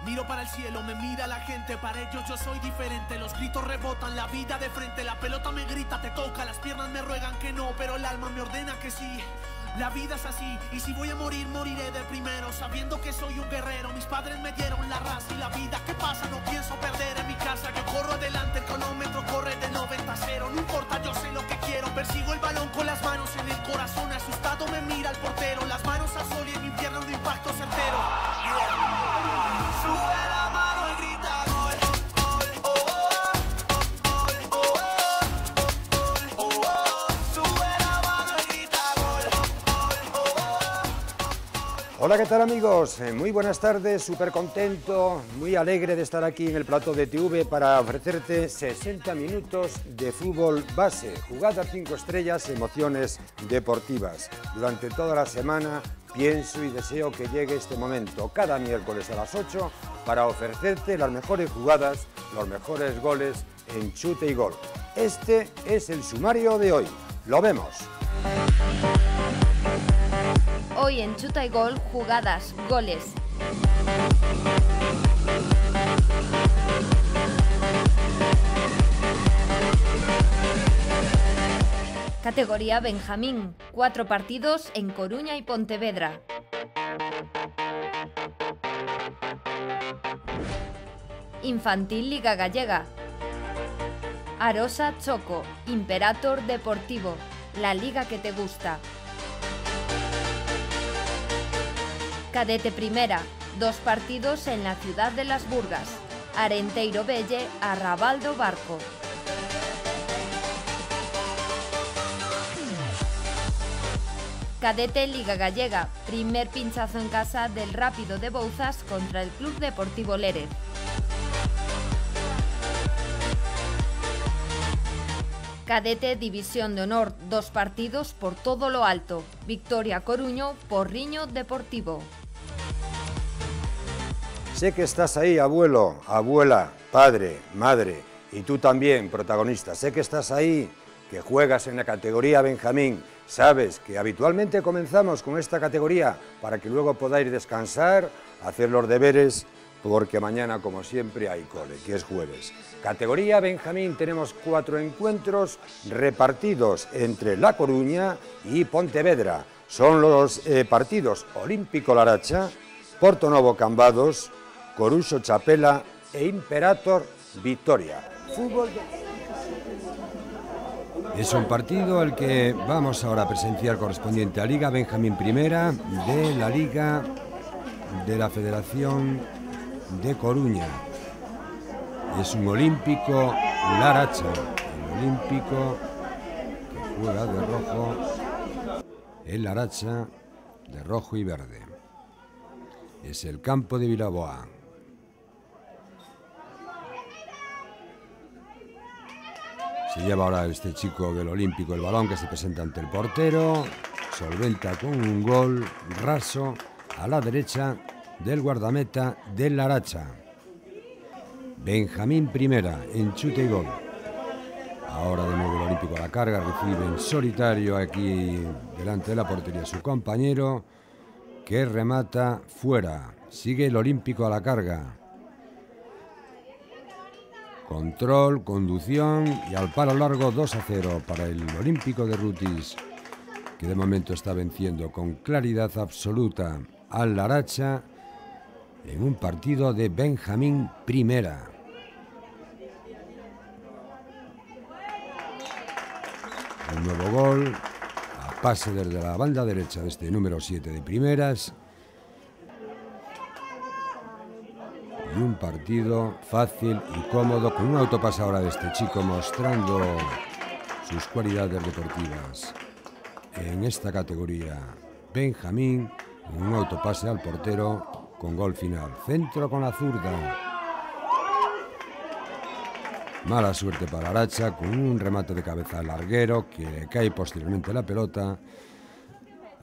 Miro para el cielo, me mira la gente, para ellos yo soy diferente. Los gritos rebotan, la vida de frente, la pelota me grita, te toca. Las piernas me ruegan que no, pero el alma me ordena que sí. La vida es así, y si voy a morir, moriré de primero, sabiendo que soy un guerrero. Mis padres me dieron la raza y la vida. ¿Qué pasa? No pienso perder en mi casa. Yo corro adelante, el cronómetro corre de 90 a 0. No importa, yo sé lo que quiero. Persigo el balón con las manos en el corazón. Asustado me mira el portero. Las manos a sol y en mi pierna un impacto certero. Sube la mano y grita gol, gol, oh, oh, gol, oh, oh, oh, oh. Sube la mano y grita gol, gol, oh, oh. Hola, ¿qué tal amigos? Muy buenas tardes, súper contento, muy alegre de estar aquí en el plató de TV para ofrecerte 60 minutos de fútbol base, jugadas 5 estrellas, emociones deportivas. Durante toda la semana pienso y deseo que llegue este momento, cada miércoles a las 8, para ofrecerte las mejores jugadas, los mejores goles en chute y gol. Este es el sumario de hoy. ¡Lo vemos! Hoy en Chuta y Gol, jugadas, goles. Categoría Benjamín, 4 partidos en Coruña y Pontevedra. Infantil Liga Gallega. Arosa Choco, Imperator Deportivo, la liga que te gusta. Cadete Primera, 2 partidos en la ciudad de Las Burgas. Arenteiro Belle, Arrabal do Barco. Cadete Liga Gallega, primer pinchazo en casa del Rápido de Bouzas contra el Club Deportivo Lérez. Cadete División de Honor, 2 partidos por todo lo alto. Victoria Coruño, Porriño Deportivo. Sé que estás ahí, abuelo, abuela, padre, madre, y tú también, protagonista. Sé que estás ahí, que juegas en la categoría Benjamín. Sabes que habitualmente comenzamos con esta categoría para que luego podáis descansar, hacer los deberes, porque mañana, como siempre, hay cole, que es jueves. Categoría Benjamín, tenemos 4 encuentros repartidos entre La Coruña y Pontevedra. Son los partidos Olímpico Laracha, Portonovo Cambados, Coruxo Chapela e Imperator Vitoria. Fútbol. Es un partido al que vamos ahora a presenciar correspondiente a Liga Benjamín Primera de la Liga de la Federación de Coruña. Es un Olímpico Laracha, el Olímpico que juega de rojo, el Laracha de rojo y verde. Es el campo de Vilaboa. Se lleva ahora este chico del Olímpico el balón que se presenta ante el portero, solventa con un gol raso a la derecha del guardameta del Laracha. Benjamín Primera en chute y gol. Ahora de nuevo el Olímpico a la carga, recibe en solitario aquí delante de la portería su compañero, que remata fuera. Sigue el Olímpico a la carga. Control, conducción y al palo largo 2-0 para el Olímpico de Rutis, que de momento está venciendo con claridad absoluta al Laracha en un partido de Benjamín Primera. Un nuevo gol, a pase desde la banda derecha de este número 7 de primeras. Y un partido fácil y cómodo, con un autopase ahora de este chico mostrando sus cualidades deportivas. En esta categoría, Benjamín, un autopase al portero con gol final. Centro con la zurda. Mala suerte para Aracha, con un remate de cabeza al larguero, que le cae posteriormente la pelota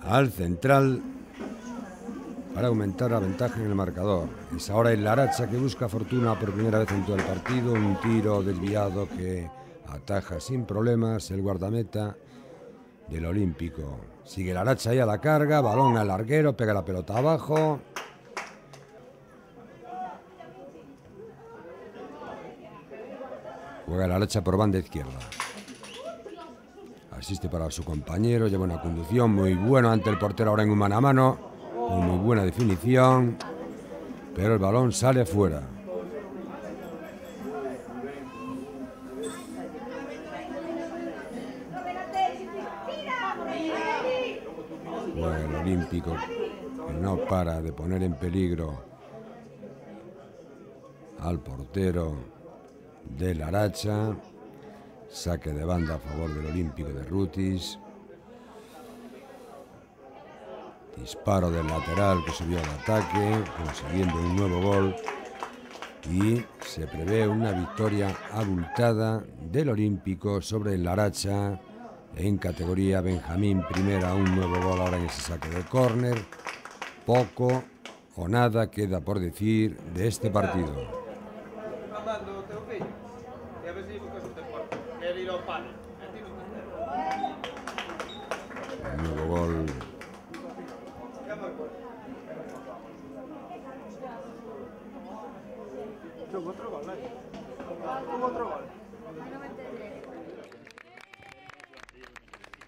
al central para aumentar la ventaja en el marcador. Es ahora el Laracha que busca fortuna por primera vez en todo el partido. Un tiro desviado que ataja sin problemas el guardameta del Olímpico. Sigue el Laracha ahí a la carga, balón al larguero, pega la pelota abajo. Juega el Aracha por banda izquierda. Asiste para su compañero, lleva una conducción muy buena ante el portero ahora en un mano a mano, con muy buena definición, pero el balón sale fuera. Juega el Olímpico, que no para de poner en peligro al portero del Aracha. Saque de banda a favor del Olímpico de Rutis. Disparo del lateral que subió al ataque, consiguiendo un nuevo gol. Y se prevé una victoria abultada del Olímpico sobre el Aracha en categoría Benjamín Primera. Un nuevo gol ahora en ese saque de córner. Poco o nada queda por decir de este partido. Un nuevo gol.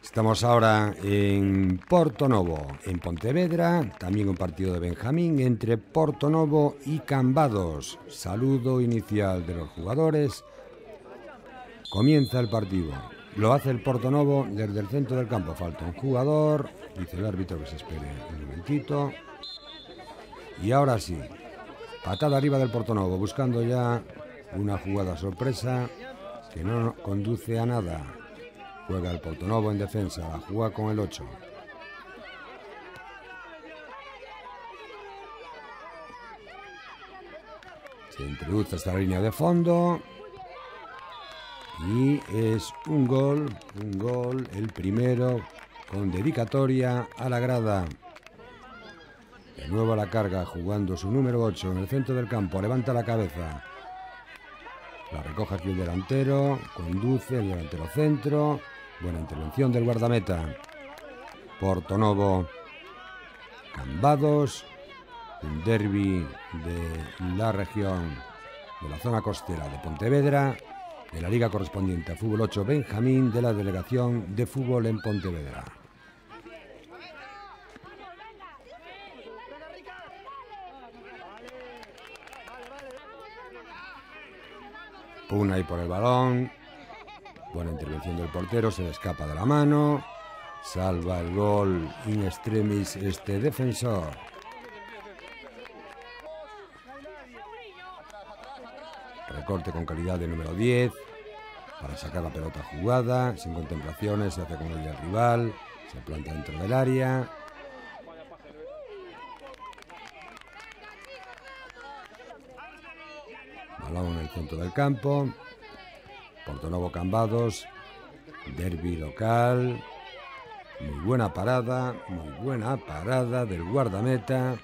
Estamos ahora en Portonovo, en Pontevedra, también un partido de Benjamín entre Portonovo y Cambados. Saludo inicial de los jugadores. Comienza el partido. Lo hace el Portonovo desde el centro del campo. Falta un jugador. Dice el árbitro que se espere un momentito. Y ahora sí. Patada arriba del Portonovo, buscando ya una jugada sorpresa que no conduce a nada. Juega el Portonovo en defensa. La juega con el 8. Se introduce hasta la línea de fondo. Y es un gol, el primero, con dedicatoria a la grada. De nuevo a la carga, jugando su número 8 en el centro del campo. Levanta la cabeza. La recoge aquí el delantero, conduce el delantero centro. Buena intervención del guardameta. Portonovo, Cambados, un derbi de la región, de la zona costera de Pontevedra, de la liga correspondiente a Fútbol 8 Benjamín de la Delegación de Fútbol en Pontevedra. Puna ahí por el balón. Buena intervención del portero, se le escapa de la mano. Salva el gol in extremis este defensor. Recorte con calidad de número 10 para sacar la pelota jugada, sin contemplaciones, se hace con el rival, se planta dentro del área. Balón en el centro del campo. Portonovo Cambados, derbi local. Muy buena parada del guardameta.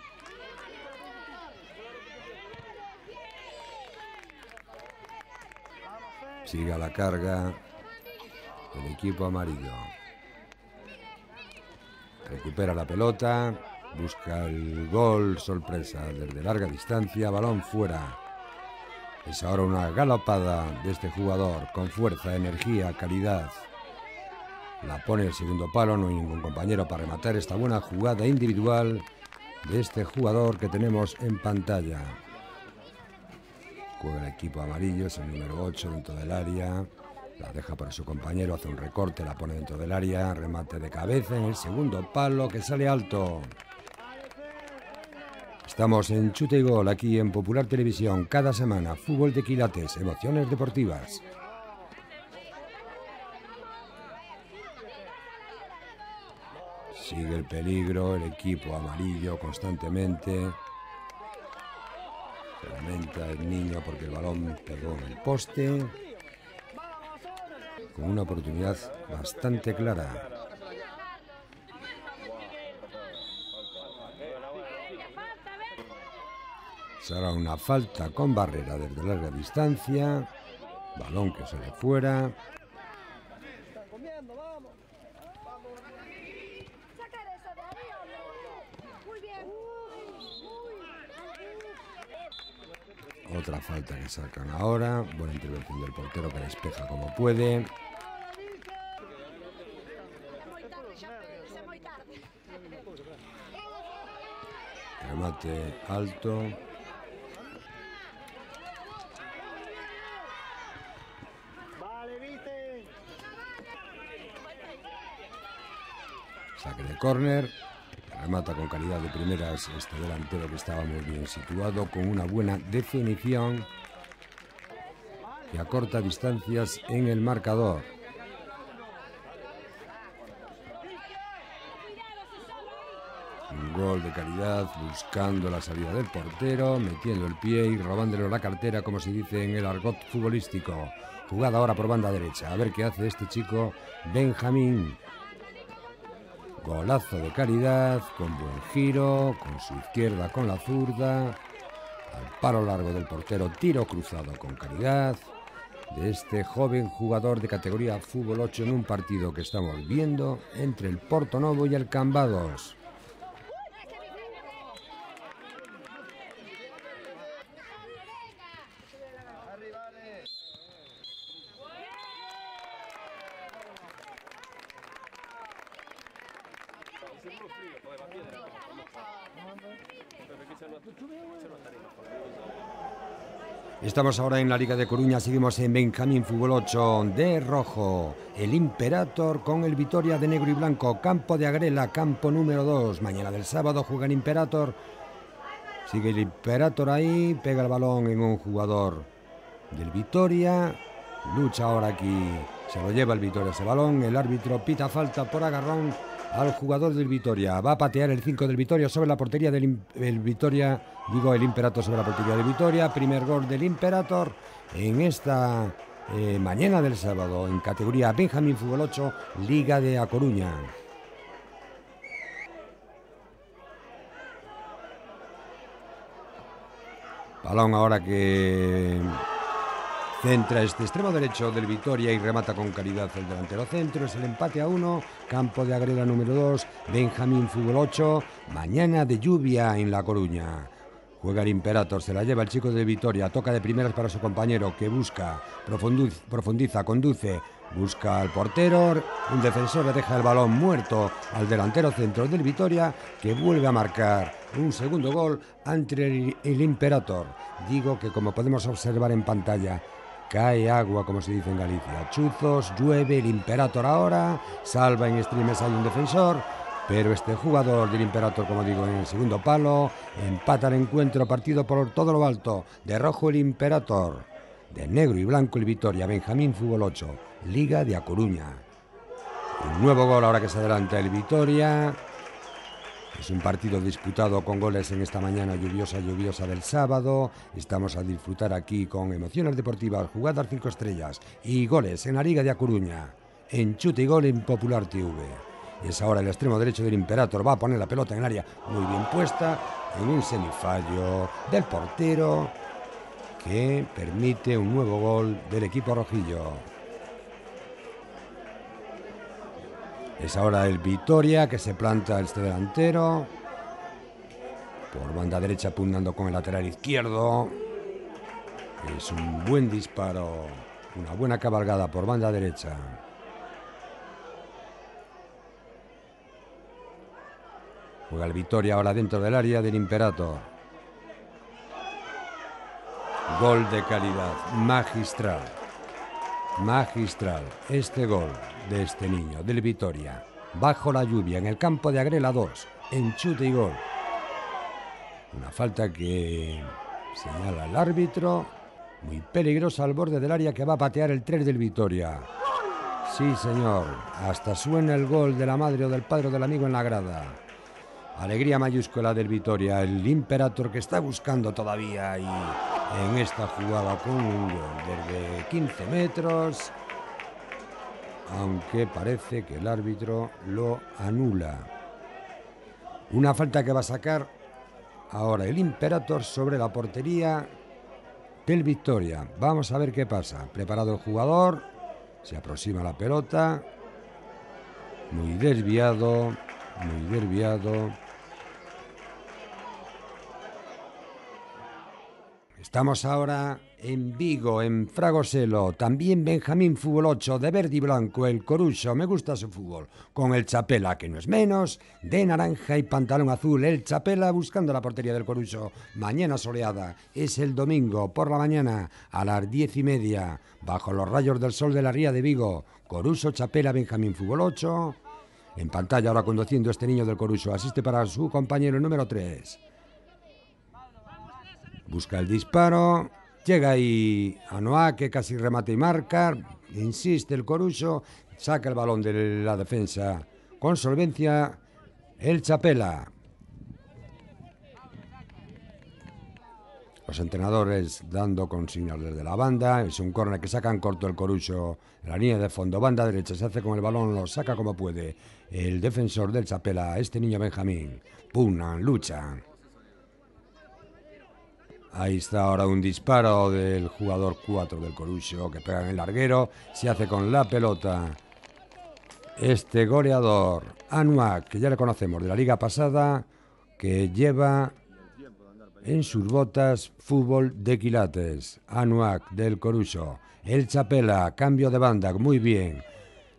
Sigue a la carga el equipo amarillo. Recupera la pelota, busca el gol sorpresa desde larga distancia, balón fuera. Es ahora una galopada de este jugador con fuerza, energía, calidad. La pone el segundo palo, no hay ningún compañero para rematar esta buena jugada individual de este jugador que tenemos en pantalla. Juega el equipo amarillo, es el número 8 dentro del área. La deja para su compañero, hace un recorte, la pone dentro del área. Remate de cabeza en el segundo palo que sale alto. Estamos en Chute y Gol, aquí en Popular Televisión. Cada semana, fútbol de quilates, emociones deportivas. Sigue el peligro, el equipo amarillo constantemente. Se lamenta el niño porque el balón pegó en el poste. Con una oportunidad bastante clara. Será una falta con barrera desde larga distancia. Balón que sale fuera. Otra falta que sacan ahora. Buena intervención del portero que despeja como puede. Remate alto. Saque de córner. Remata con calidad de primeras este delantero que estaba muy bien situado, con una buena definición que acorta distancias en el marcador. Un gol de calidad, buscando la salida del portero, metiendo el pie y robándole la cartera, como se dice en el argot futbolístico. Jugada ahora por banda derecha. A ver qué hace este chico Benjamín. Golazo de calidad, con buen giro, con su izquierda, con la zurda. Al palo largo del portero, tiro cruzado con calidad de este joven jugador de categoría fútbol 8 en un partido que estamos viendo entre el Portonovo y el Cambados. Estamos ahora en la Liga de Coruña, seguimos en Benjamín Fútbol 8 de rojo, el Imperator con el Vitoria de negro y blanco, campo de Agrela, campo número 2, mañana del sábado juega el Imperator, sigue el Imperator ahí, pega el balón en un jugador del Vitoria, lucha ahora aquí, se lo lleva el Vitoria ese balón, el árbitro pita falta por agarrón al jugador del Vitoria, va a patear el 5 del Vitoria sobre la portería del Vitoria, digo el Imperator sobre la portería del Vitoria, primer gol del Imperator en esta mañana del sábado en categoría Benjamín Fútbol 8, Liga de A Coruña. Balón ahora que centra este extremo derecho del Vitoria y remata con calidad el delantero centro. Es el empate a 1, campo de Agrela número 2, Benjamín Fútbol 8, mañana de lluvia en La Coruña. Juega el Imperator, se la lleva el chico de Vitoria, toca de primeras para su compañero que busca, profundiza, conduce, busca al portero, un defensor le deja el balón muerto al delantero centro del Vitoria que vuelve a marcar un segundo gol ante el Imperator. Digo que como podemos observar en pantalla, cae agua, como se dice en Galicia. Chuzos, llueve, el Imperator ahora, salva en extremes, hay un defensor, pero este jugador del Imperator, como digo, en el segundo palo, empata el encuentro, partido por todo lo alto, de rojo el Imperator, de negro y blanco el Vitoria, Benjamín Fútbol 8, Liga de A Coruña. Un nuevo gol ahora que se adelanta el Vitoria. Es un partido disputado con goles en esta mañana lluviosa del sábado. Estamos a disfrutar aquí con emociones deportivas, jugadas 5 estrellas y goles en la Liga de A Coruña, en Chute y Gol en Popular TV. Es ahora el extremo derecho del Imperator, va a poner la pelota en el área muy bien puesta, en un semifallo del portero que permite un nuevo gol del equipo rojillo. Es ahora el Vitoria que se planta este delantero. Por banda derecha pugnando con el lateral izquierdo. Es un buen disparo. Una buena cabalgada por banda derecha. Juega el Vitoria ahora dentro del área del Imperator. Gol de calidad. Magistral. Magistral este gol de este niño, del Vitoria, bajo la lluvia en el campo de Agrela 2, en Chute y Gol. Una falta que señala el árbitro, muy peligrosa al borde del área que va a patear el 3 del Vitoria. Sí, señor, hasta suena el gol de la madre o del padre o del amigo en la grada. Alegría mayúscula del Vitoria, el Imperator que está buscando todavía y en esta jugada con un gol desde 15 metros, aunque parece que el árbitro lo anula. Una falta que va a sacar ahora el Imperator sobre la portería del Vitoria. Vamos a ver qué pasa. Preparado el jugador, se aproxima la pelota, muy desviado, muy desviado. Estamos ahora en Vigo, en Fragoselo, también Benjamín Fútbol 8 de verde y blanco, el Coruxo, me gusta su fútbol, con el Chapela, que no es menos, de naranja y pantalón azul, el Chapela buscando la portería del Coruxo, mañana soleada, es el domingo por la mañana a las 10:30, bajo los rayos del sol de la ría de Vigo, Coruxo, Chapela, Benjamín Fútbol 8, en pantalla ahora conduciendo este niño del Coruxo, asiste para su compañero número 3. Busca el disparo, llega ahí Anoa, que casi remata y marca, insiste el Coruxo, saca el balón de la defensa con solvencia el Chapela. Los entrenadores dando consignas desde la banda, es un córner que sacan corto el Coruxo en la línea de fondo, banda derecha, se hace con el balón, lo saca como puede el defensor del Chapela, este niño Benjamín, pugnan, luchan. Ahí está ahora un disparo del jugador 4 del Coruxo que pega en el larguero, se hace con la pelota este goleador Anoa, que ya le conocemos de la liga pasada, que lleva en sus botas fútbol de quilates. Anoa del Coruxo, el Chapela, cambio de banda, muy bien.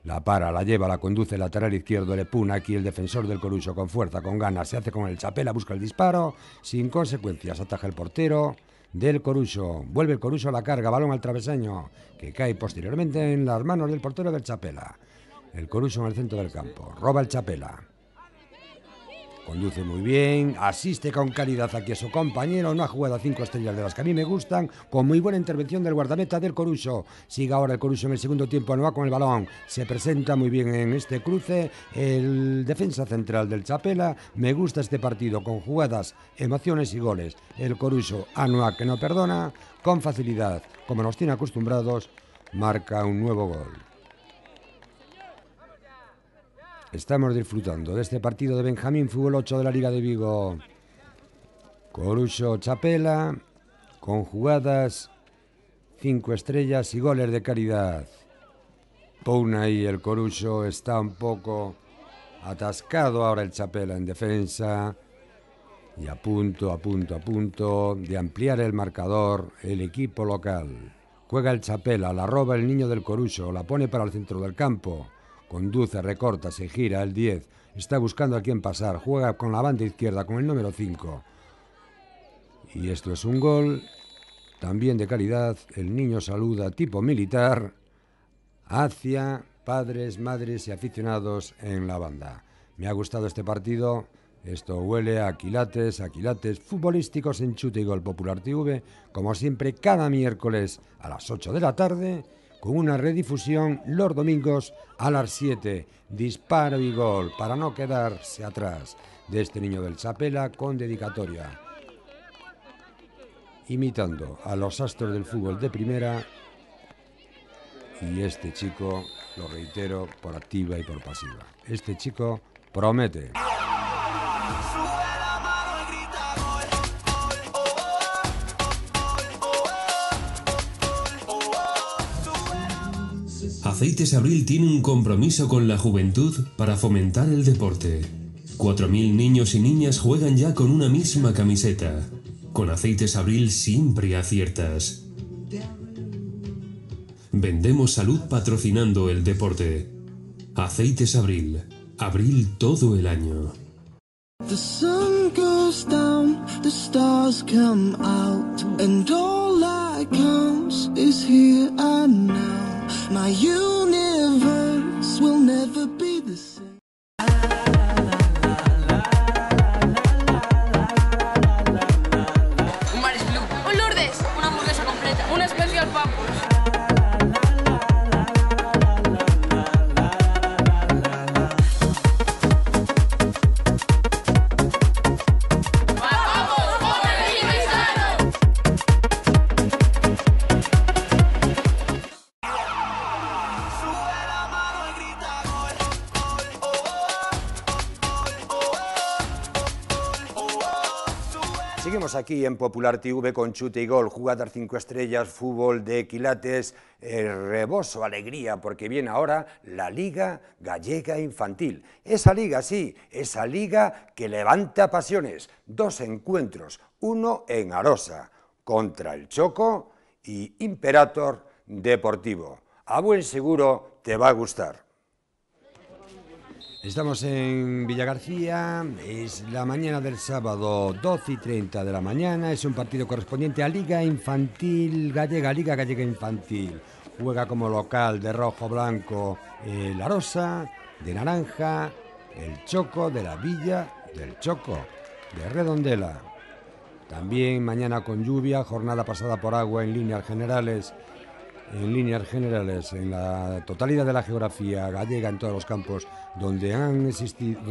La para, la lleva, la conduce lateral izquierdo, le puna aquí el defensor del Coruxo con fuerza, con ganas, se hace con el Chapela, busca el disparo, sin consecuencias, ataja el portero del Coruxo, vuelve el Coruxo a la carga, balón al travesaño, que cae posteriormente en las manos del portero del Chapela. El Coruxo en el centro del campo, roba el Chapela. Conduce muy bien, asiste con calidad aquí a su compañero, una jugada 5 estrellas de las que a mí me gustan, con muy buena intervención del guardameta del Coruxo. Sigue ahora el Coruxo en el segundo tiempo, Anoa con el balón, se presenta muy bien en este cruce, el defensa central del Chapela. Me gusta este partido con jugadas, emociones y goles. El Coruxo, Anoa, que no perdona, con facilidad, como nos tiene acostumbrados, marca un nuevo gol. Estamos disfrutando de este partido de Benjamín Fútbol 8 de la Liga de Vigo. Coruxo, Chapela, con jugadas 5 estrellas y goles de calidad. Pugna y el Coruxo, está un poco atascado ahora el Chapela en defensa. Y a punto de ampliar el marcador el equipo local. Juega el Chapela, la roba el niño del Coruxo, la pone para el centro del campo. Conduce, recorta, se gira el 10, está buscando a quién pasar, juega con la banda izquierda, con el número 5. Y esto es un gol, también de calidad, el niño saluda tipo militar hacia padres, madres y aficionados en la banda. Me ha gustado este partido, esto huele a quilates futbolísticos en Chute y Gol Popular TV, como siempre cada miércoles a las 8 de la tarde, con una redifusión los domingos a las 7. Disparo y gol para no quedarse atrás de este niño del Chapela con dedicatoria. Imitando a los astros del fútbol de primera. Y este chico, lo reitero, por activa y por pasiva. Este chico promete. Aceites Abril tiene un compromiso con la juventud para fomentar el deporte. 4.000 niños y niñas juegan ya con una misma camiseta. Con Aceites Abril siempre aciertas. Vendemos salud patrocinando el deporte. Aceites Abril. Abril todo el año. The sun goes down, the stars come out, and all that counts is here and now. My universe will never be the same. Un Maris Blue. Un Lourdes. Una hamburguesa completa. Una especial papus. Seguimos aquí en Popular TV con Chute y Gol, jugadas 5 estrellas, fútbol de quilates, reboso, alegría, porque viene ahora la Liga Gallega Infantil. Esa liga, sí, esa liga que levanta pasiones. 2 encuentros, uno en Arosa, contra el Choco y Imperator Deportivo. A buen seguro te va a gustar. Estamos en Villagarcía, es la mañana del sábado, 12:30 de la mañana, es un partido correspondiente a Liga Infantil Gallega, Liga Gallega Infantil. Juega como local de rojo-blanco la Arosa, de naranja, el Choco de la Villa del Choco, de Redondela. También mañana con lluvia, jornada pasada por agua en líneas generales, en la totalidad de la geografía gallega, en todos los campos donde han asistido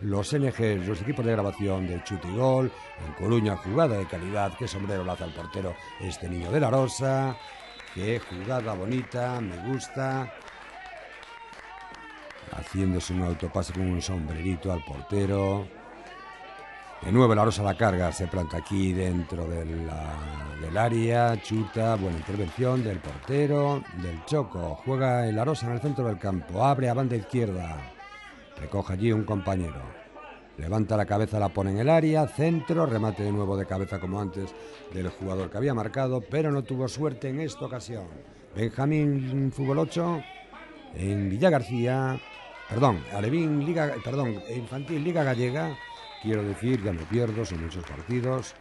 los NG, los equipos de grabación de Chute y Gol. En Coruña, jugada de calidad, qué sombrero laza el portero este niño de la Rosa, qué jugada bonita, me gusta, haciéndose un autopase con un sombrerito al portero. De nuevo la Rosa la carga, se planta aquí dentro del área, chuta, buena intervención del portero, del Choco. Juega el Arosa en el centro del campo, abre a banda izquierda, recoge allí un compañero, levanta la cabeza, la pone en el área, centro, remate de nuevo de cabeza como antes del jugador que había marcado, pero no tuvo suerte en esta ocasión. Benjamín Fútbol 8 en Villagarcía, Infantil Liga Gallega. Quiero decir, ya me pierdo, son muchos partidos.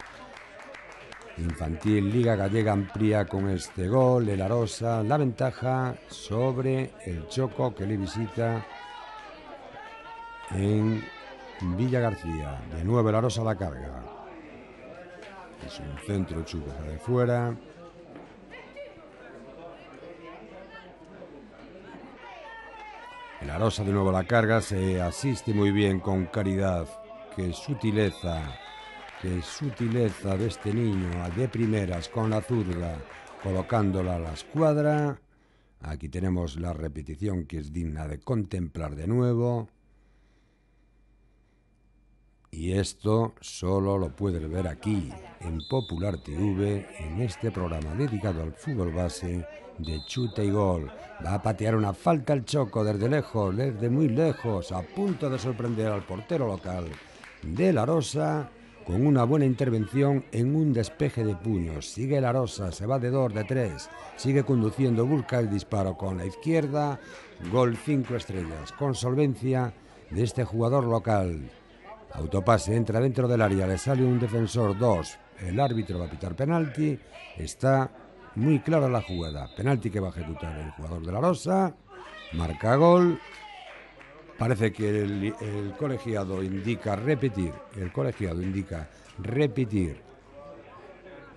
Infantil Liga Gallega amplía con este gol el Arosa la ventaja sobre el Choco, que le visita en Villagarcía. De nuevo el Arosa la carga. Es un centro chupa de fuera. El Arosa de nuevo la carga, se asiste muy bien con Caridad. Qué sutileza de este niño, de primeras con la zurda, colocándola a la escuadra. Aquí tenemos la repetición, que es digna de contemplar de nuevo. Y esto solo lo puedes ver aquí, en Popular TV, en este programa dedicado al fútbol base de Chute y Gol. Va a patear una falta el Choco desde lejos, desde muy lejos, a punto de sorprender al portero local de la Rosa, con una buena intervención en un despeje de puños. Sigue la Rosa, se va de 2, de 3, sigue conduciendo, busca el disparo con la izquierda. Gol 5 estrellas, con solvencia de este jugador local. Autopase, entra dentro del área, le sale un defensor, 2. El árbitro va a pitar penalti. Está muy clara la jugada. Penalti que va a ejecutar el jugador de la Rosa. Marca gol. Parece que el colegiado indica repetir. El colegiado indica repetir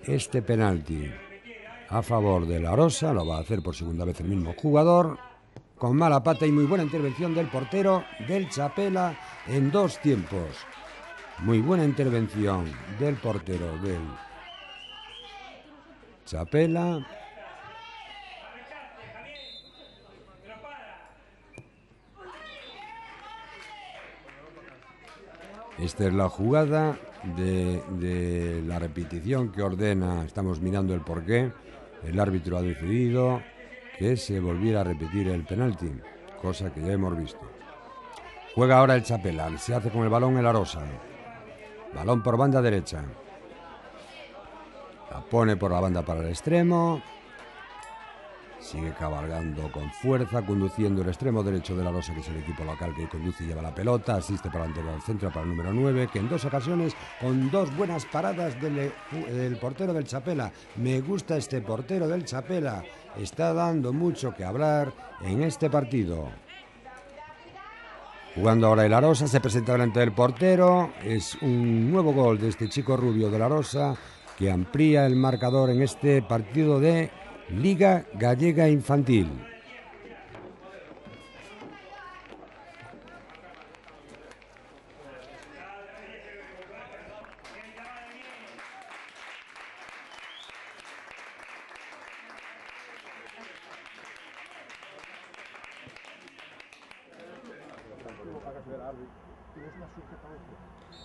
este penalti a favor de la Rosa. Lo va a hacer por segunda vez el mismo jugador, con mala pata y muy buena intervención del portero del Chapela en 2 tiempos. Muy buena intervención del portero del Chapela. Esta es la jugada de la repetición que ordena. Estamos mirando el porqué. El árbitro ha decidido que se volviera a repetir el penalti, cosa que ya hemos visto. Juega ahora el Chapela, se hace con el balón el Arosa. Balón por banda derecha. La pone por la banda para el extremo. Sigue cabalgando con fuerza, conduciendo el extremo derecho de la Rosa, que es el equipo local que conduce y lleva la pelota. Asiste para el centro, para el número 9, que en 2 ocasiones, con 2 buenas paradas del portero del Chapela. Me gusta este portero del Chapela. Está dando mucho que hablar en este partido. Jugando ahora el Arosa, se presenta delante del portero. Es un nuevo gol de este chico rubio de la Rosa, que amplía el marcador en este partido de Liga Gallega Infantil.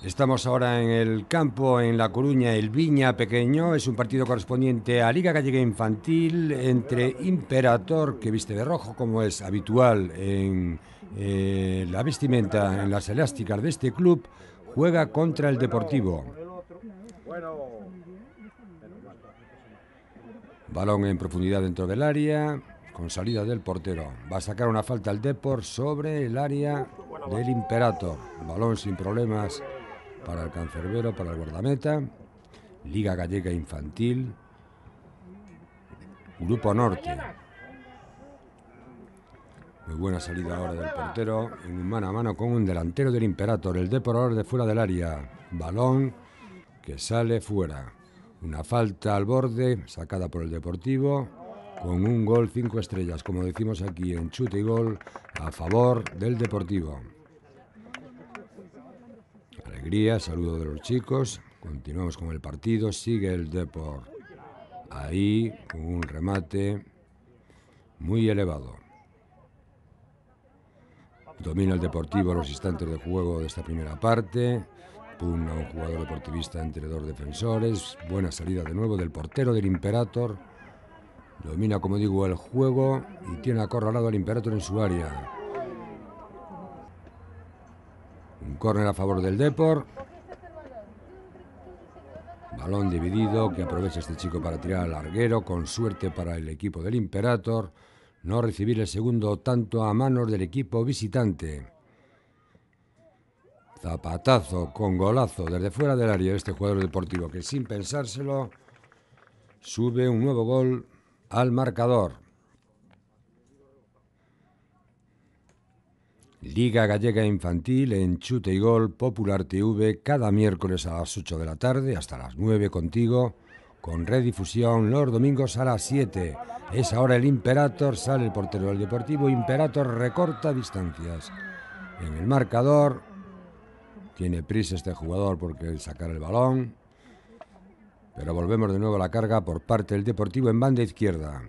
Estamos ahora en el campo, en La Coruña, el Viña Pequeño. Es un partido correspondiente a Liga Gallega Infantil entre Imperator, que viste de rojo, como es habitual en la vestimenta, en las elásticas de este club, juega contra el Deportivo. Balón en profundidad dentro del área, con salida del portero. Va a sacar una falta el Depor sobre el área del Imperator. Balón sin problemas para el cancerbero, para el guardameta. Liga Gallega Infantil. Grupo Norte. Muy buena salida ahora del portero en un mano a mano con un delantero del Imperator. El Depor ahora de fuera del área. Balón que sale fuera. Una falta al borde sacada por el Deportivo con un gol 5 estrellas, como decimos aquí en Chute y Gol, a favor del Deportivo. Alegría, saludo de los chicos. Continuamos con el partido. Sigue el Depor ahí con un remate muy elevado. Domina el Deportivo los instantes de juego de esta primera parte. Pugna un jugador deportivista entre dos defensores. Buena salida de nuevo del portero del Imperator. Domina, como digo, el juego y tiene acorralado al Imperator en su área. Un córner a favor del Depor. Balón dividido que aprovecha este chico para tirar al larguero. Con suerte para el equipo del Imperator. No recibir el segundo tanto a manos del equipo visitante. Zapatazo con golazo desde fuera del área de este jugador deportivo que sin pensárselo sube un nuevo gol al marcador. Liga Gallega Infantil en Chute y Gol Popular TV cada miércoles a las 8 de la tarde hasta las 9 contigo, con redifusión los domingos a las 7. Es ahora el Imperator, sale el portero del Deportivo. Imperator recorta distancias en el marcador. Tiene prisa este jugador porque sacar el balón. Pero volvemos de nuevo a la carga por parte del Deportivo en banda izquierda.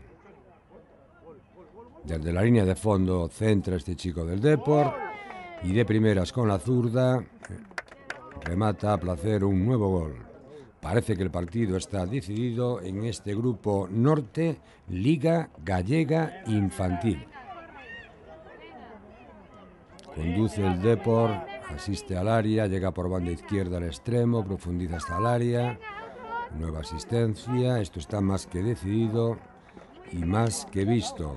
Desde la línea de fondo centra este chico del Depor. Y de primeras con la zurda remata a placer un nuevo gol. Parece que el partido está decidido en este grupo norte, Liga Gallega Infantil. Conduce el Depor. Asiste al área, llega por banda izquierda al extremo, profundiza hasta el área. Nueva asistencia, esto está más que decidido y más que visto.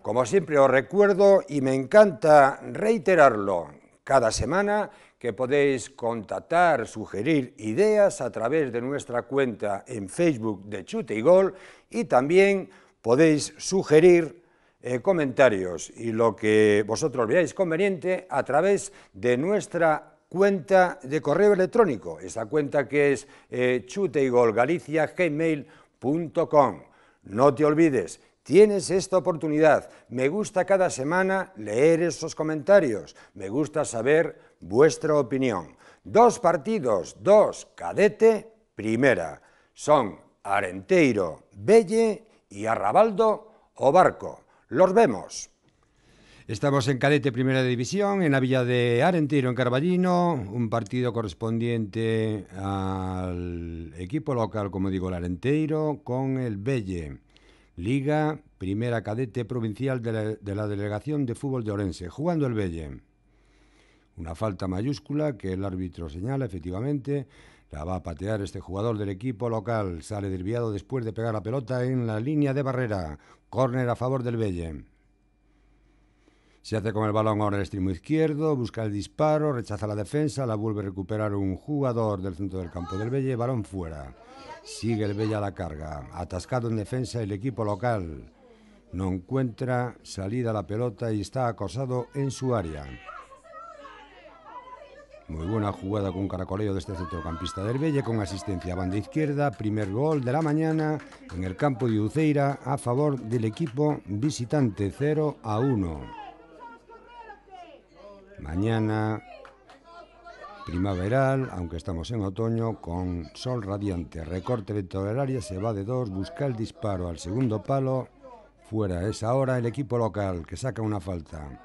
Como siempre os recuerdo, y me encanta reiterarlo cada semana, que podéis contactar, sugerir ideas a través de nuestra cuenta en Facebook de Chute y Gol, y también podéis sugerir comentarios y lo que vosotros veáis conveniente a través de nuestra cuenta de correo electrónico, esa cuenta que es chuteygolgalicia@gmail.com. No te olvides, tienes esta oportunidad. Me gusta cada semana leer esos comentarios, me gusta saber vuestra opinión. 2 partidos, 2 cadete, primera, son Arenteiro, Belle y Arrabaldo o Barco. ¡Los vemos! Estamos en cadete primera división, en la villa de Arenteiro, en Carballino, un partido correspondiente al equipo local, como digo, el Arenteiro, con el Belle. Liga primera cadete provincial de la Delegación de Fútbol de Orense, jugando el Belle. Una falta mayúscula que el árbitro señala, efectivamente. La va a patear este jugador del equipo local. Sale desviado después de pegar la pelota en la línea de barrera. Córner a favor del Belle. Se hace con el balón ahora el extremo izquierdo. Busca el disparo. Rechaza la defensa. La vuelve a recuperar un jugador del centro del campo del Belle. Balón fuera. Sigue el Belle a la carga. Atascado en defensa el equipo local. No encuentra salida a la pelota y está acosado en su área. Muy buena jugada con un caracoleo de este centrocampista del Belle, con asistencia a banda izquierda. Primer gol de la mañana en el campo de Uceira a favor del equipo visitante, 0-1. Mañana primaveral, aunque estamos en otoño, con sol radiante. Recorte dentro del área, se va de 2, busca el disparo al segundo palo. Fuera, es ahora el equipo local que saca una falta.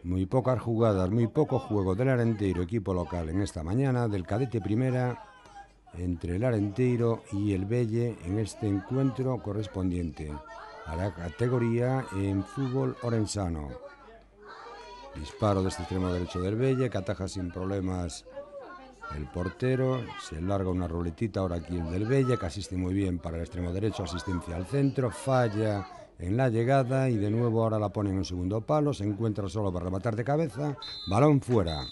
Muy pocas jugadas, muy poco juego del Arenteiro, equipo local, en esta mañana del cadete primera entre el Arenteiro y el Belle en este encuentro correspondiente a la categoría en fútbol orensano. Disparo de este extremo derecho del Belle, que ataja sin problemas el portero, se larga una ruletita ahora aquí el del Belle, que asiste muy bien para el extremo derecho, asistencia al centro, falla en la llegada y de nuevo ahora la ponen en un segundo palo, se encuentra solo para rematar de cabeza, balón fuera.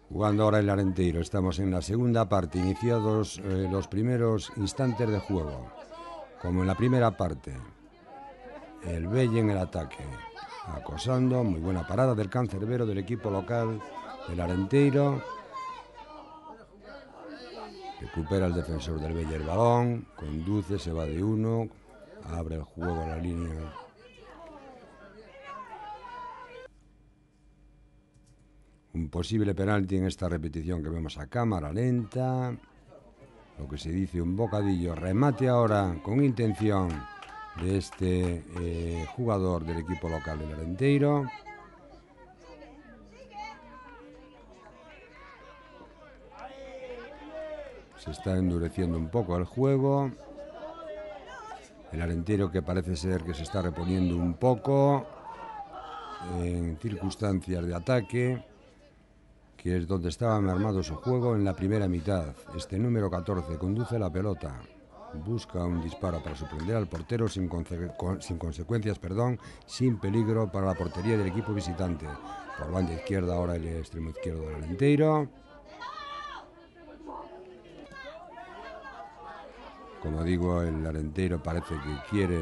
Jugando ahora el Arenteiro, estamos en la segunda parte, iniciados los primeros instantes de juego, como en la primera parte. El Belle en el ataque, acosando, muy buena parada del cancerbero del equipo local del Arenteiro. Recupera el defensor del Belle el balón, conduce, se va de uno, abre el juego a la línea. Un posible penalti en esta repetición que vemos a cámara lenta. Lo que se dice un bocadillo, remate ahora con intención de este jugador del equipo local del Arenteiro. Se está endureciendo un poco el juego. El Arenteiro que parece ser que se está reponiendo un poco en circunstancias de ataque, que es donde estaba mermado su juego en la primera mitad. Este número 14 conduce la pelota, busca un disparo para sorprender al portero sin consecuencias, sin peligro para la portería del equipo visitante. Por banda izquierda ahora el extremo izquierdo del Arenteiro. Como digo, el Arenteiro parece que quiere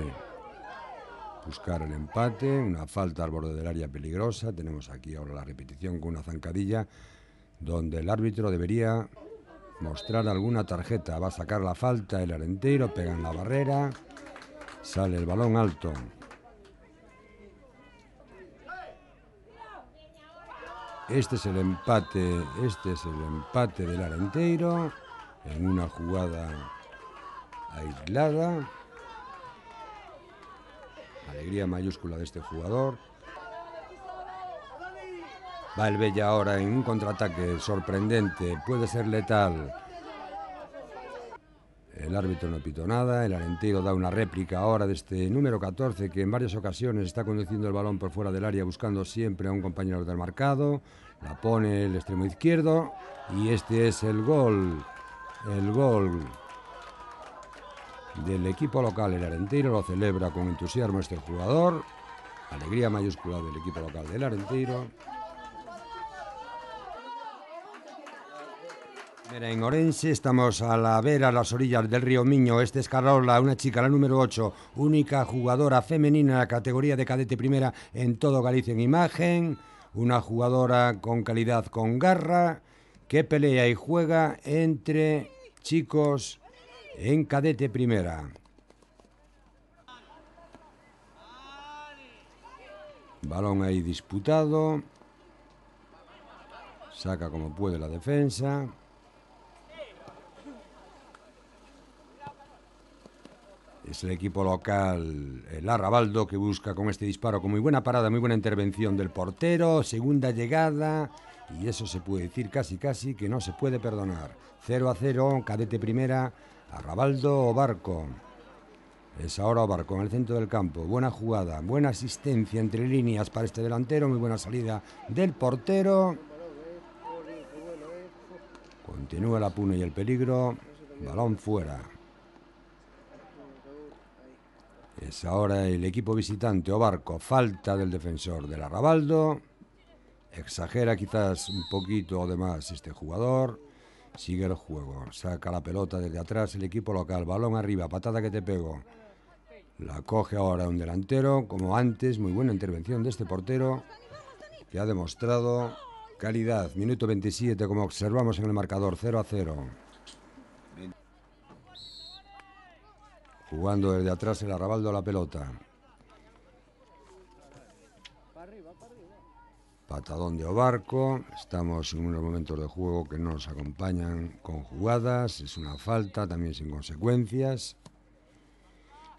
buscar el empate, una falta al borde del área peligrosa. Tenemos aquí ahora la repetición con una zancadilla donde el árbitro debería mostrar alguna tarjeta. Va a sacar la falta el Arenteiro, pega en la barrera, sale el balón alto. Este es el empate del Arenteiro en una jugada aislada. Alegría mayúscula de este jugador. Va el Belle ahora en un contraataque sorprendente, puede ser letal. El árbitro no pitó nada, el Arenteiro da una réplica ahora de este número 14 que en varias ocasiones está conduciendo el balón por fuera del área buscando siempre a un compañero del marcado. La pone el extremo izquierdo y este es el gol del equipo local. El Arenteiro lo celebra con entusiasmo este jugador. Alegría mayúscula del equipo local del Arenteiro. En Orense estamos a la vera, a las orillas del río Miño. Este es Carola, una chica, la número 8, única jugadora femenina en la categoría de cadete primera en todo Galicia en imagen. Una jugadora con calidad, con garra, que pelea y juega entre chicos en cadete primera. Balón ahí disputado. Saca como puede la defensa. Es el equipo local, el Arrabaldo, que busca con este disparo con muy buena parada, muy buena intervención del portero. Segunda llegada y eso se puede decir casi que no se puede perdonar. 0-0, cadete primera, Arrabaldo Obarco. Es ahora Obarco en el centro del campo. Buena jugada, buena asistencia entre líneas para este delantero, muy buena salida del portero. Continúa la puna y el peligro, balón fuera. Es ahora el equipo visitante, Obarco, falta del defensor del Arrabaldo. Exagera quizás un poquito de más este jugador. Sigue el juego, saca la pelota desde atrás el equipo local, balón arriba, patada que te pego. La coge ahora un delantero, como antes, muy buena intervención de este portero, que ha demostrado calidad. Minuto 27, como observamos en el marcador, 0-0. Jugando desde atrás el Arrabaldo a la pelota. Patadón de Obarco. Estamos en unos momentos de juego que no nos acompañan con jugadas. Es una falta, también sin consecuencias.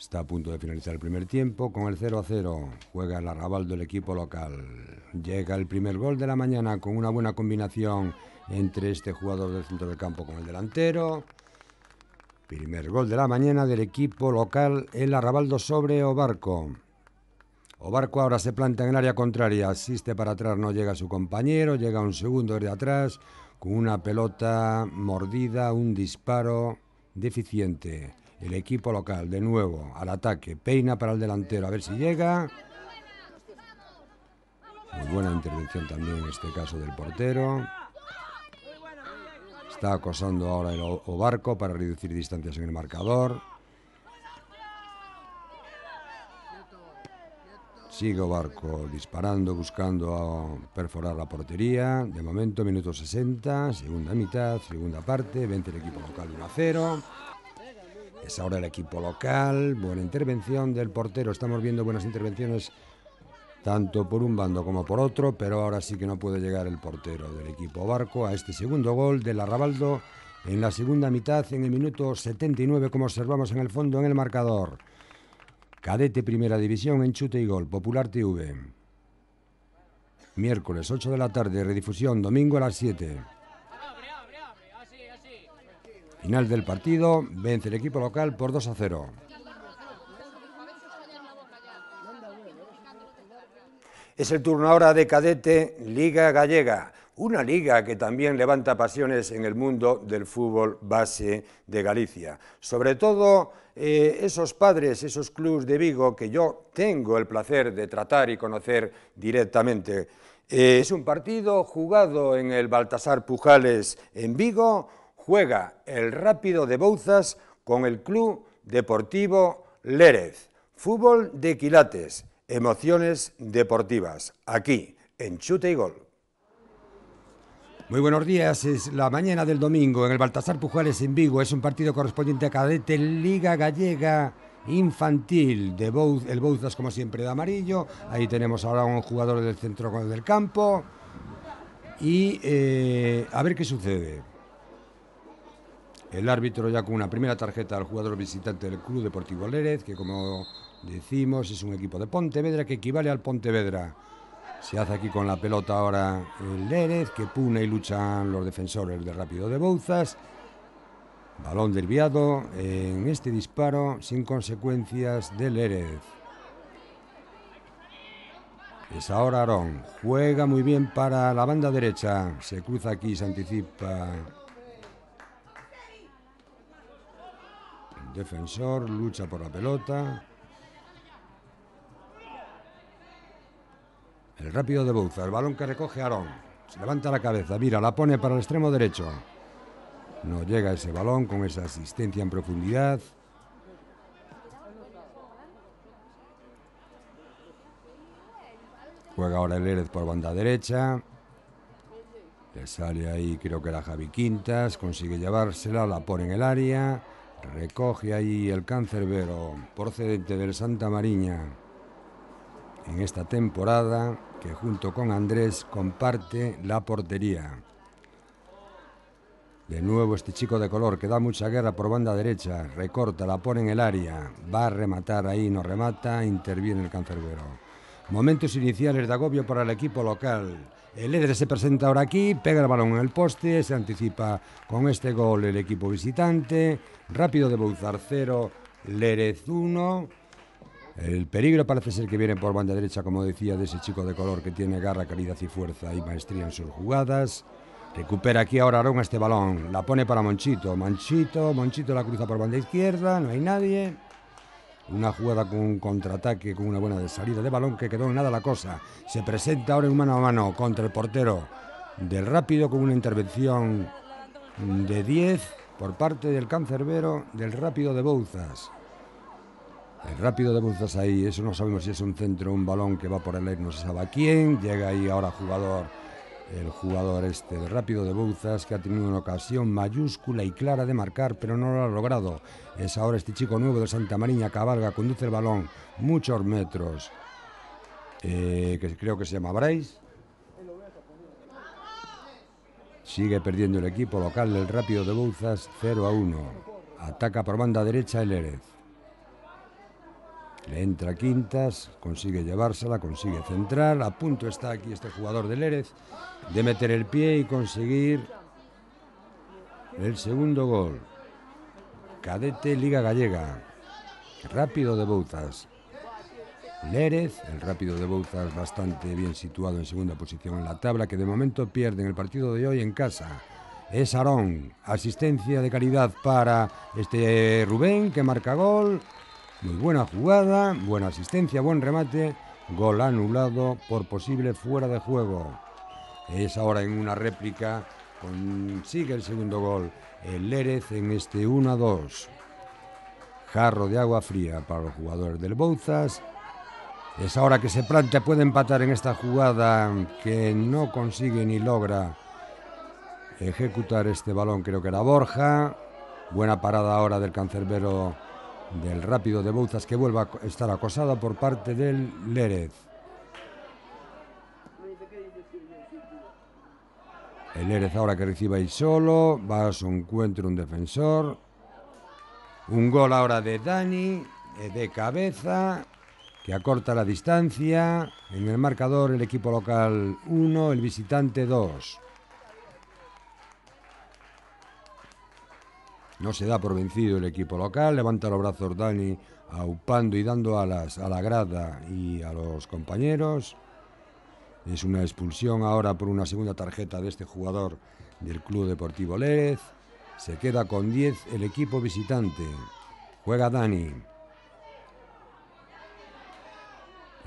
Está a punto de finalizar el primer tiempo. Con el 0-0 juega el Arrabaldo, el equipo local. Llega el primer gol de la mañana con una buena combinación entre este jugador del centro del campo con el delantero. Primer gol de la mañana del equipo local, el Arrabaldo sobre Obarco. Obarco ahora se planta en el área contraria, asiste para atrás, no llega su compañero, llega un segundo desde atrás, con una pelota mordida, un disparo deficiente. El equipo local, de nuevo, al ataque, peina para el delantero, a ver si llega. Muy buena intervención también en este caso del portero. Está acosando ahora el Obarco para reducir distancias en el marcador. Sigue Obarco disparando, buscando perforar la portería. De momento, minuto 60, segunda mitad, segunda parte. Vence el equipo local 1-0. Es ahora el equipo local. Buena intervención del portero. Estamos viendo buenas intervenciones tanto por un bando como por otro, pero ahora sí que no puede llegar el portero del equipo Obarco a este segundo gol del Arrabaldo en la segunda mitad, en el minuto 79, como observamos en el fondo en el marcador. Cadete Primera División en Chute y Gol, Popular TV. Miércoles 8 de la tarde, redifusión domingo a las 7. Final del partido, vence el equipo local por 2-0. Es el turno ahora de Cadete Liga Gallega, una liga que también levanta pasiones en el mundo del fútbol base de Galicia. Sobre todo esos padres, esos clubs de Vigo que yo tengo el placer de tratar y conocer directamente. Es un partido jugado en el Baltasar Pujales en Vigo, juega el Rápido de Bouzas con el Club Deportivo Lérez. Fútbol de quilates. Emociones deportivas, aquí, en Chute y Gol. Muy buenos días, es la mañana del domingo en el Baltasar Pujales en Vigo. Es un partido correspondiente a Cadete Liga Gallega Infantil, el Bouzas como siempre de amarillo. Ahí tenemos ahora a un jugador del centro del campo. Y a ver qué sucede. El árbitro ya con una primera tarjeta al jugador visitante del Club Deportivo Lérez, que como decimos es un equipo de Pontevedra que equivale al Pontevedra. Se hace aquí con la pelota ahora el Lérez, que pune y luchan los defensores del Rápido de Bouzas. Balón desviado en este disparo sin consecuencias del Lérez. Es ahora Aarón, juega muy bien para la banda derecha, se cruza aquí, se anticipa. El defensor lucha por la pelota. El Rápido de Bouzas, el balón que recoge Aarón. Se levanta la cabeza, mira, la pone para el extremo derecho. No llega ese balón con esa asistencia en profundidad. Juega ahora el Lérez por banda derecha. Le sale ahí, creo que era Javi Quintas. Consigue llevársela, la pone en el área. Recoge ahí el cancerbero procedente del Santa Mariña en esta temporada, que junto con Andrés comparte la portería. De nuevo este chico de color que da mucha guerra por banda derecha, recorta, la pone en el área, va a rematar ahí, no remata, interviene el cancerbero. Momentos iniciales de agobio para el equipo local. El Lérez se presenta ahora aquí, pega el balón en el poste, se anticipa con este gol el equipo visitante. Rápido de Bouzas 0, Lérez 1. El peligro parece ser que viene por banda derecha, como decía, de ese chico de color que tiene garra, calidad y fuerza y maestría en sus jugadas. Recupera aquí ahora Aarón este balón, la pone para Monchito. Monchito la cruza por banda izquierda, no hay nadie. Una jugada con un contraataque, con una buena salida de balón, que quedó en nada la cosa. Se presenta ahora en mano a mano contra el portero del Rápido, con una intervención de 10 por parte del cancerbero del Rápido de Bouzas. El Rápido de Bouzas ahí, eso no sabemos si es un centro o un balón que va por el aire, no se sabe a quién. Llega ahí ahora el jugador este del Rápido de Bouzas, que ha tenido una ocasión mayúscula y clara de marcar, pero no lo ha logrado. Es ahora este chico nuevo de Santa Mariña, cabalga, conduce el balón muchos metros, que creo que se llama Brais. Sigue perdiendo el equipo local del Rápido de Bouzas 0-1. Ataca por banda derecha el Lérez. Le entra Quintas, consigue llevársela, consigue centrar. A punto está aquí este jugador del Lérez de meter el pie y conseguir el segundo gol. Cadete Liga Gallega. Rápido de Bouzas. Lérez, el Rápido de Bouzas bastante bien situado en segunda posición en la tabla, que de momento pierde en el partido de hoy en casa. Es Aarón, asistencia de calidad para este Rubén, que marca gol. Muy buena jugada, buena asistencia, buen remate. Gol anulado por posible fuera de juego. Es ahora en una réplica, consigue el segundo gol el Lérez en este 1-2. Jarro de agua fría para los jugadores del Bouzas. Es ahora que se plantea, puede empatar en esta jugada que no consigue ni logra ejecutar este balón, creo que era Borja. Buena parada ahora del cancerbero del Rápido de Bouzas, que vuelve a estar acosada por parte del Lérez. El Lérez ahora que recibe ahí solo, va a su encuentro un defensor. Un gol ahora de Dani, de cabeza, que acorta la distancia. En el marcador el equipo local 1, el visitante 2. No se da por vencido el equipo local, levanta los brazos Dani, aupando y dando alas a la grada y a los compañeros. Es una expulsión ahora por una segunda tarjeta de este jugador del Club Deportivo Lérez. Se queda con 10 el equipo visitante. Juega Dani.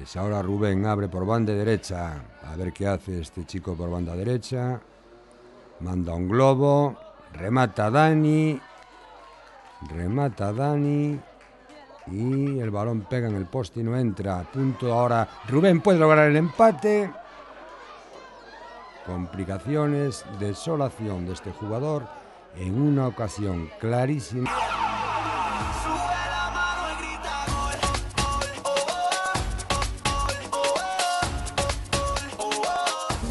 Es ahora Rubén, abre por banda derecha. A ver qué hace este chico por banda derecha. Manda un globo. Remata Dani. Y el balón pega en el poste y no entra. Punto ahora. Rubén puede lograr el empate. Complicaciones, desolación de este jugador en una ocasión clarísima.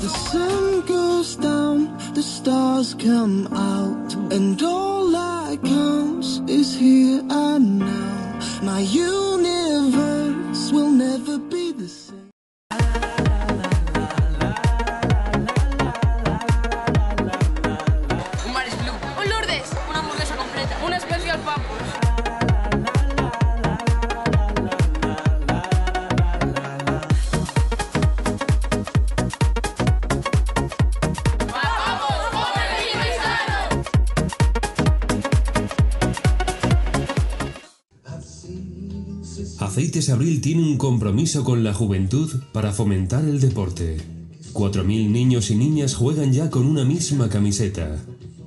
The sun goes down, the stars come out, and all that counts is here and now. My universe will never be the same. Un Maris Blue. Un Lourdes. Una hamburguesa completa. Un especial papos. Aceites Abril tiene un compromiso con la juventud para fomentar el deporte. 4.000 niños y niñas juegan ya con una misma camiseta.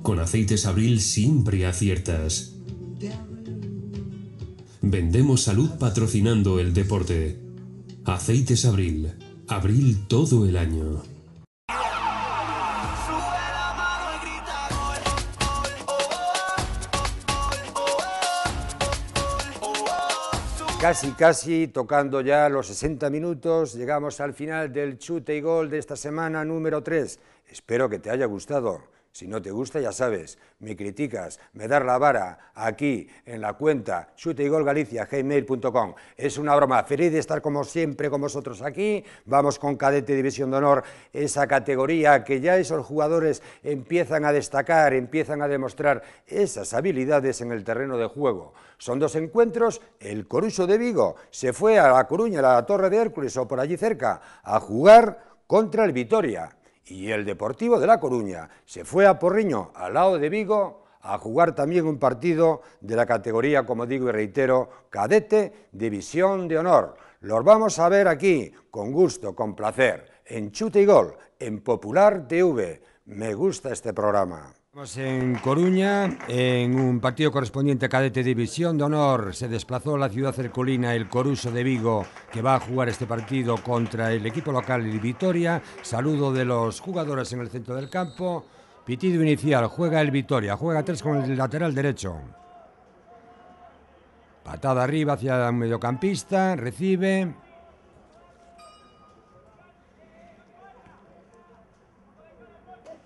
Con Aceites Abril siempre aciertas. Vendemos salud patrocinando el deporte. Aceites Abril. Abril todo el año. Casi tocando ya los 60 minutos, llegamos al final del chute y gol de esta semana número 3. Espero que te haya gustado. Si no te gusta, ya sabes, me criticas, me das la vara aquí en la cuenta chuteygolgalicia@gmail.com. Es una broma, feliz de estar como siempre con vosotros aquí. Vamos con Cadete División de Honor, esa categoría que ya esos jugadores empiezan a destacar, empiezan a demostrar esas habilidades en el terreno de juego. Son 2 encuentros, el Coruso de Vigo se fue a La Coruña, a la Torre de Hércules o por allí cerca, a jugar contra el Vitoria. Y el Deportivo de La Coruña se fue a Porriño, al lado de Vigo, a jugar también un partido de la categoría, como digo y reitero, Cadete División de Honor. Los vamos a ver aquí, con gusto, con placer, en Chute y Gol, en Popular TV. Me gusta este programa. Estamos en Coruña, en un partido correspondiente a Cadete División de Honor. Se desplazó a la ciudad cercolina el Coruso de Vigo, que va a jugar este partido contra el equipo local de Vitoria. Saludo de los jugadores en el centro del campo. Pitido inicial, juega el Vitoria, juega 3 con el lateral derecho. Patada arriba hacia un mediocampista, recibe.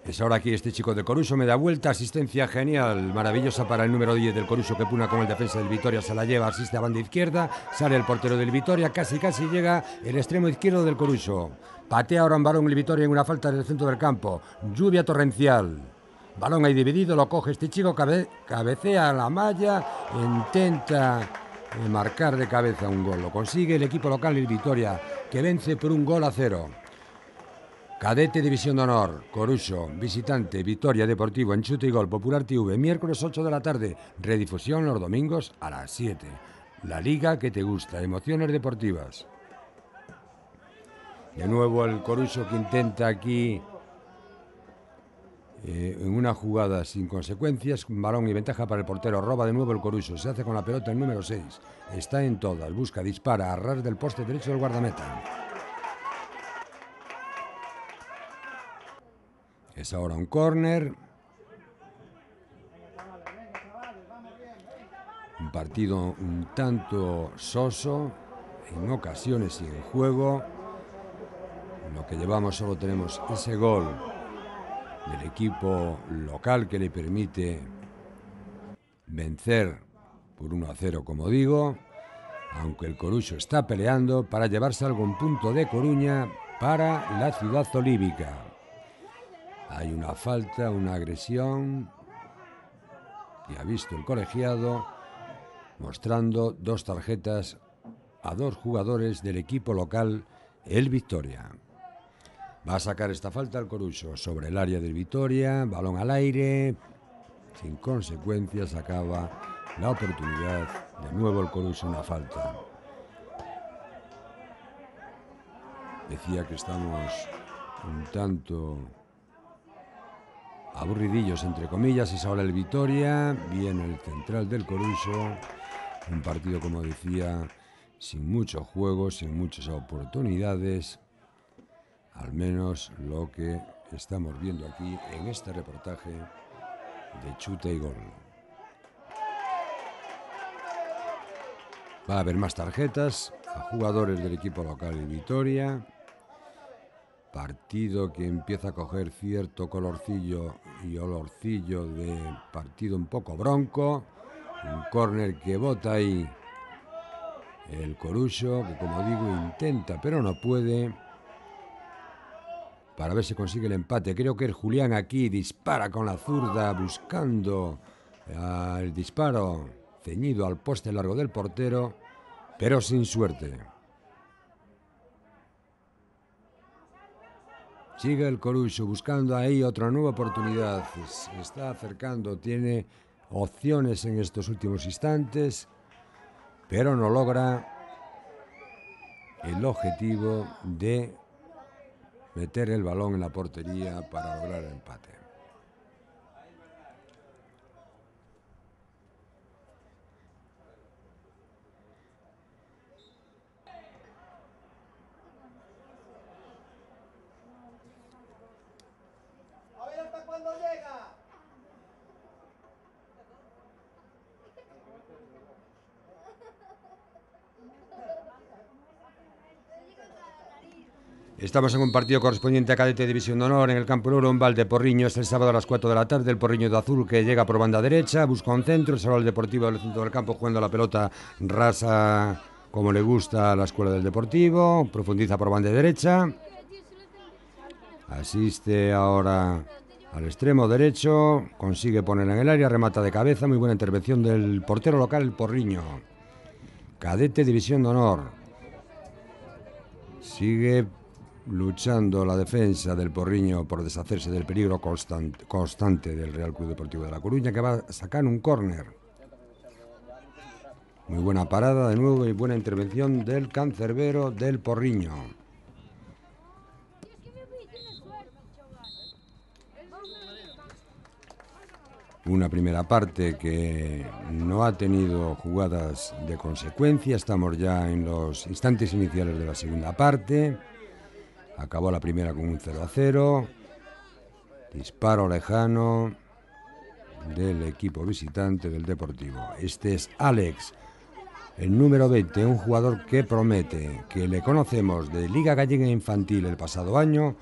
Es ahora aquí este chico de Coruso, me da vuelta, asistencia genial, maravillosa para el número 10 del Coruso, que puna con el defensa del Vitoria, se la lleva, asiste a banda izquierda, sale el portero del Vitoria, casi llega el extremo izquierdo del Coruso. Patea ahora un balón el Vitoria en una falta del centro del campo, lluvia torrencial. Balón ahí dividido, lo coge este chico, cabecea a la malla, intenta marcar de cabeza un gol. Lo consigue el equipo local, el Vitoria, que vence por 1-0. Cadete División de Honor, Coruso, visitante, Vitoria Deportivo, Enchute y Gol, Popular TV, miércoles 8 de la tarde, redifusión los domingos a las 7. La liga que te gusta, emociones deportivas. De nuevo el Coruso que intenta aquí, en una jugada sin consecuencias, balón y ventaja para el portero, roba de nuevo el Coruso, se hace con la pelota el número 6, está en todas, busca, dispara, a ras del poste derecho del guardameta. Es ahora un córner. Un partido un tanto soso, en ocasiones y en juego. En lo que llevamos solo tenemos ese gol del equipo local que le permite vencer por 1-0, como digo, aunque el Coruso está peleando para llevarse algún punto de Coruña para la ciudad olívica. Hay una falta, una agresión que ha visto el colegiado, mostrando 2 tarjetas a 2 jugadores del equipo local, el Vitoria. Va a sacar esta falta el Coruso sobre el área del Vitoria, balón al aire, sin consecuencias, acaba la oportunidad, de nuevo el Coruso, una falta. Decía que estamos un tanto aburridillos, entre comillas. Es ahora el Vitoria, viene el central del Coruso, un partido, como decía, sin mucho juego, sin muchas oportunidades, al menos lo que estamos viendo aquí en este reportaje de Chute y Gol. Va a haber más tarjetas a jugadores del equipo local de Vitoria. Partido que empieza a coger cierto colorcillo y olorcillo de partido un poco bronco. Un córner que bota ahí el Coruso, que como digo intenta pero no puede, para ver si consigue el empate. Creo que el Julián aquí dispara con la zurda buscando el disparo ceñido al poste largo del portero, pero sin suerte. Sigue el Coruso buscando ahí otra nueva oportunidad. Se está acercando, tiene opciones en estos últimos instantes, pero no logra el objetivo de meter el balón en la portería para lograr el empate. Estamos en un partido correspondiente a Cadete División de Honor en el Campo Loro, en Valdeporriños, el sábado a las 4 de la tarde. El Porriño de Azul, que llega por banda derecha, busca un centro, el Salón Deportivo del centro del campo jugando la pelota rasa como le gusta a la escuela del Deportivo, profundiza por banda derecha, asiste ahora al extremo derecho, consigue ponerla en el área, remata de cabeza, muy buena intervención del portero local, el Porriño. Cadete División de Honor. Sigue luchando la defensa del Porriño por deshacerse del peligro constante del Real Club Deportivo de La Coruña, que va a sacar un córner. Muy buena parada de nuevo y buena intervención del cancerbero del Porriño. Una primera parte que no ha tenido jugadas de consecuencia. Estamos ya en los instantes iniciales de la segunda parte. Acabó la primera con un 0-0. Disparo lejano del equipo visitante del Deportivo. Este es Alex, el número 20, un jugador que promete, que le conocemos de Liga Gallega Infantil el pasado año,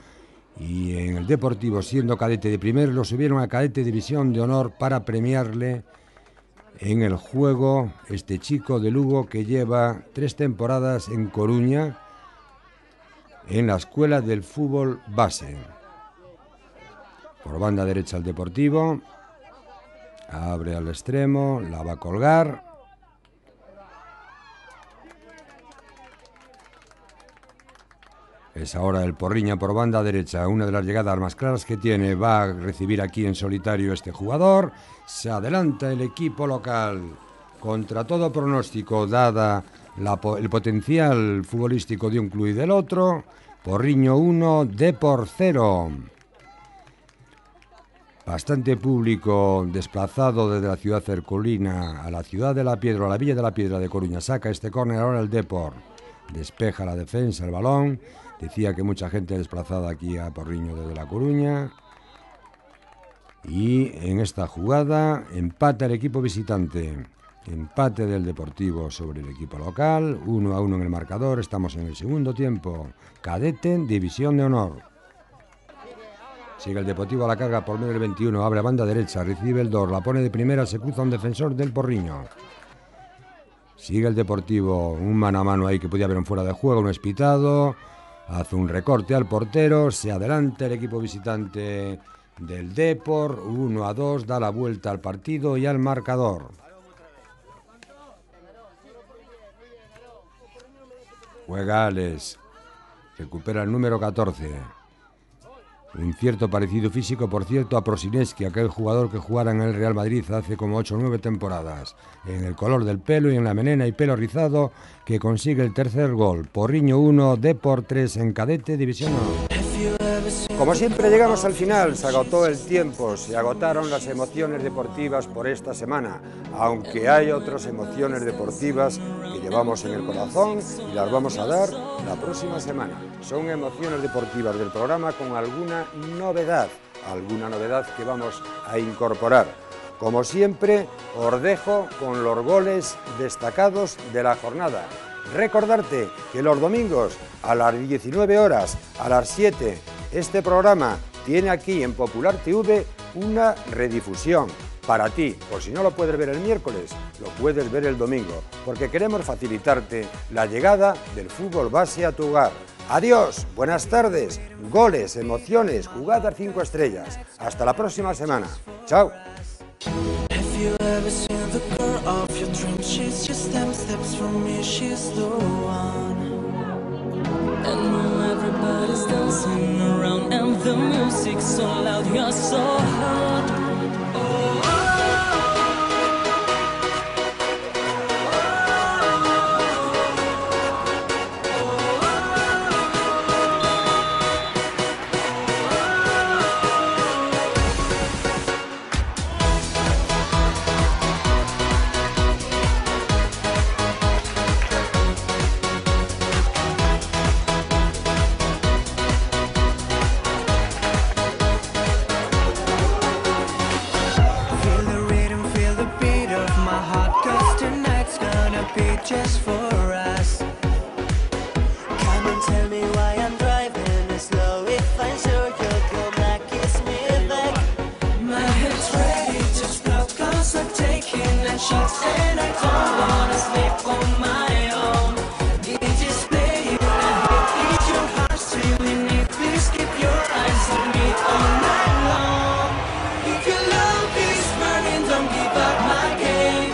y en el Deportivo, siendo cadete de primero, lo subieron a Cadete División de Honor para premiarle en el juego. Este chico de Lugo, que lleva 3 temporadas en Coruña en la escuela del fútbol base. Por banda derecha el Deportivo. Abre al extremo, la va a colgar. Es ahora el Porriño por banda derecha, una de las llegadas más claras que tiene. Va a recibir aquí en solitario este jugador. Se adelanta el equipo local contra todo pronóstico, dada el potencial futbolístico de un club y del otro. Porriño 1, Depor 0. Bastante público desplazado desde la ciudad cercolina a la ciudad de La Piedra, a la Villa de La Piedra de Coruña. Saca este córner ahora el Depor. Despeja la defensa, el balón. Decía que mucha gente desplazada aquí a Porriño desde La Coruña. Y en esta jugada empata el equipo visitante. Empate del Deportivo sobre el equipo local. 1-1 en el marcador. Estamos en el segundo tiempo. Cadete, división de honor. Sigue el Deportivo a la carga por medio del 21. Abre a banda derecha. Recibe el 2. La pone de primera. Se cruza un defensor del Porriño. Sigue el Deportivo. Un mano a mano ahí que podía haber un fuera de juego. No es pitado. Hace un recorte al portero. Se adelanta el equipo visitante del Depor. 1-2. Da la vuelta al partido y al marcador. Juega Alex. Recupera el número 14. Un cierto parecido físico, por cierto, a Prosineski, aquel jugador que jugara en el Real Madrid hace como 8 o 9 temporadas. En el color del pelo y en la melena y pelo rizado, que consigue el tercer gol. Porriño 1, Depor 3 en cadete, división 1. Como siempre llegamos al final, se agotó el tiempo, se agotaron las emociones deportivas por esta semana, aunque hay otras emociones deportivas que llevamos en el corazón y las vamos a dar la próxima semana. Son emociones deportivas del programa con alguna novedad que vamos a incorporar. Como siempre, os dejo con los goles destacados de la jornada. Recordarte que los domingos a las 19 horas, a las 7, este programa tiene aquí en Popular TV una redifusión para ti. Por si no lo puedes ver el miércoles, lo puedes ver el domingo, porque queremos facilitarte la llegada del fútbol base a tu hogar. Adiós, buenas tardes, goles, emociones, jugadas 5 estrellas. Hasta la próxima semana. Chao. Have you ever seen the girl of your dreams? She's just 10 steps from me, she's the one. And now everybody's dancing around, and the music's so loud, you're so hot. Just for us. Come and tell me why I'm driving slow. If I'm sure you'll come back, kiss me back. My head's ready to explode, 'cause I'm taking a shot, and I don't wanna sleep on my own. DJ's playing a hit, is your heart still in it? Please keep your eyes on me all night long. If your love is burning, don't give up my game.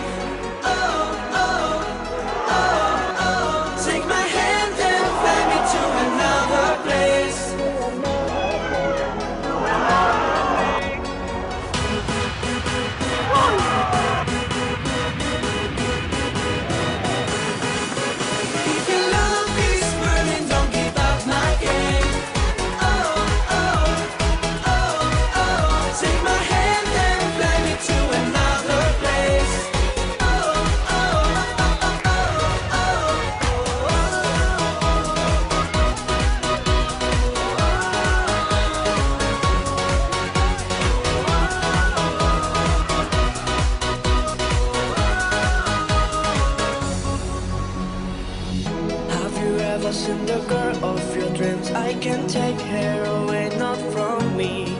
The girl of your dreams, I can take her away, not from me.